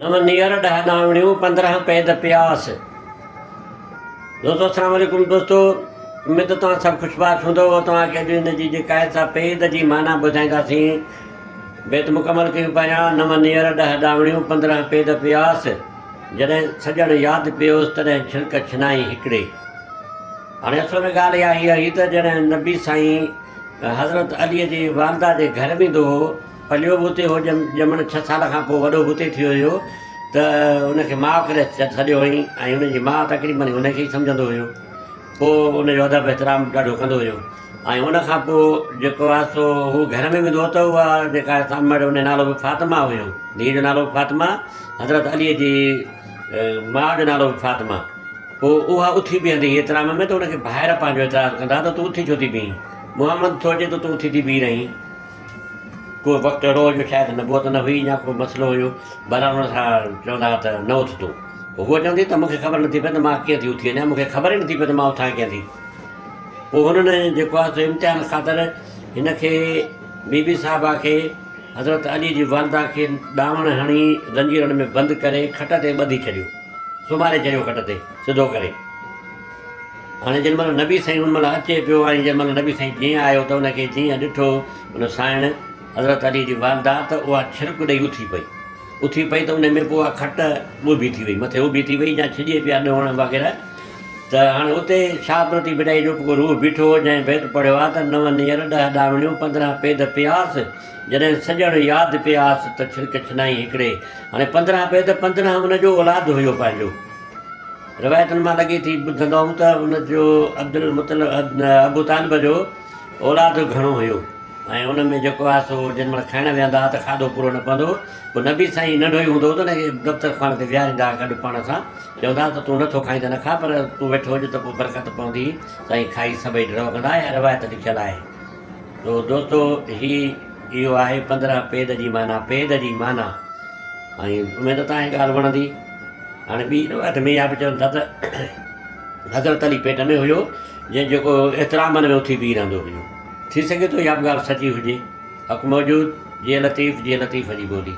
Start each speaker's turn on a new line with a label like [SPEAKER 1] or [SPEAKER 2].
[SPEAKER 1] नव नीर 10 दावणियूं 15 पैद प्यास। दोस्तों अस्सलाम वालेकुम। दोस्तों उम्मीद तो तव्हां सभु ख़ुशबाश हूंदो। तव्हांखे अॼु हिन जी जेका आहे सा पैद जी माना ॿुधाईंदासीं। बैत मुकमल कयूं पहिरियां। नव नीर 10 दावणियूं 15 पैद प्यास। जॾहिं सॼण यादि पियोसि तॾहिं छिड़क छिनाई हिकिड़े। हाणे असल में ॻाल्हि इहा हीअ त जॾहिं नबी साईं हज़रत अलीअ जी वालदा जे घर में ईंदो हो, पलियो बि उते हो, ॼमण 6 साल खां पोइ वॾो बि उते थी वियो हुयो, त उनखे माउ करे सॾियो हुई ऐं उनजी माउ तक़रीबन उनखे ई सम्झंदो हुयो। पोइ उनजो अदब एतिराम ॾाढो कंदो हुयो। ऐं उनखां पोइ जेको आहे सो हू घर में वेंदो हो त उहा जेका सामड़ उन नालो बि फातिमा हुयो, धीउ जो नालो बि फातिमा, हज़रत अलीअ जी माउ जो नालो बि फातिमा। पोइ उहा उथी बीहंदी एतिराम में, त उनखे ॿाहिरि पंहिंजो एतिराज़ु कंदा त तूं उथी छो थी बीहीं, मुहम्मद थो अचे त तूं उथी थी बीह रहीं। को वक़्तु अहिड़ो हुयो शायदि नबूअत न हुई या को मसइलो हुयो, बहरहाल हुन सां चवंदा हुआ त न उथ तूं। पोइ हूअ चवंदी त मूंखे ख़बर नथी पए त मां कीअं थी उथी वञा, मूंखे ख़बर ई नथी पए त मां उथां कीअं थी। पोइ हुननि जेको आहे सो इम्तिहान ख़ातिर हिनखे बीबी साहिबा खे हज़रत अली जी वालदा खे ॾावण हणी ज़ंजीरनि में बंदि करे खट ते ॿधी छॾियो, सुम्हारे छॾियो खट ते सिधो करे। हाणे जेॾीमहिल नबी साईं हुन महिल अचे पियो ऐं जेॾीमहिल नबी साईं जीअं आयो त उनखे जीअं ॾिठो उन साइण हज़रत अली जी वालदा, त उहा छिड़क ॾेई उथी पई त उन में पोइ उहा खट ॿुभी थी वई, मथे उभी थी वई या छिॼे पिया ॾोण वग़ैरह। त हाणे उते छा प्रति बिठाई जो को रूह बीठो हो जंहिं बैत पढ़ियो आहे त नव नीर 10 दावणियूं 15 पैद प्यास। जॾहिं सॼण यादि प्यास त छिड़क छिनाई हिकिड़े। हाणे 15 पैद 15 उनजो औलाद हुयो पंहिंजो। रिवायतुनि मां लॻे थी ॿुधंदो हुउमि त उनजो अब्दुल मुतलिब अबू तालिब जो औलाद घणो हुयो। ऐं उन में जेको आहे सो जेॾीमहिल खाइण विहंदा त खाधो पूरो न पवंदो। पोइ नबी साईं नंढो ई हूंदो हो त उनखे दफ़्तर खाने ते विहारींदा गॾु पाण सां, चवंदा त तूं नथो खाईं त न खा, पर तूं वेठो हुजे त पोइ बरकत पवंदी। साईं खाई सभई ड्रव कंदा, या रिवायत लिखियलु आहे। तो दोस्तो इहो आहे 15 पैद जी माना, पैद जी माना। ऐं उमेदु तव्हांजी ॻाल्हि वणंदी। हाणे ॿी रिवायत में इहा बि चवनि था त हज़रत अली पेट में हुयो, जंहिं जेको एतिरामनि में उथी बीह रहंदो हुयो। थी सघे थो इहा बि ॻाल्हि सची हुजे। हक़ मौजूदु, जीअं लतीफ़ जी ॿोली।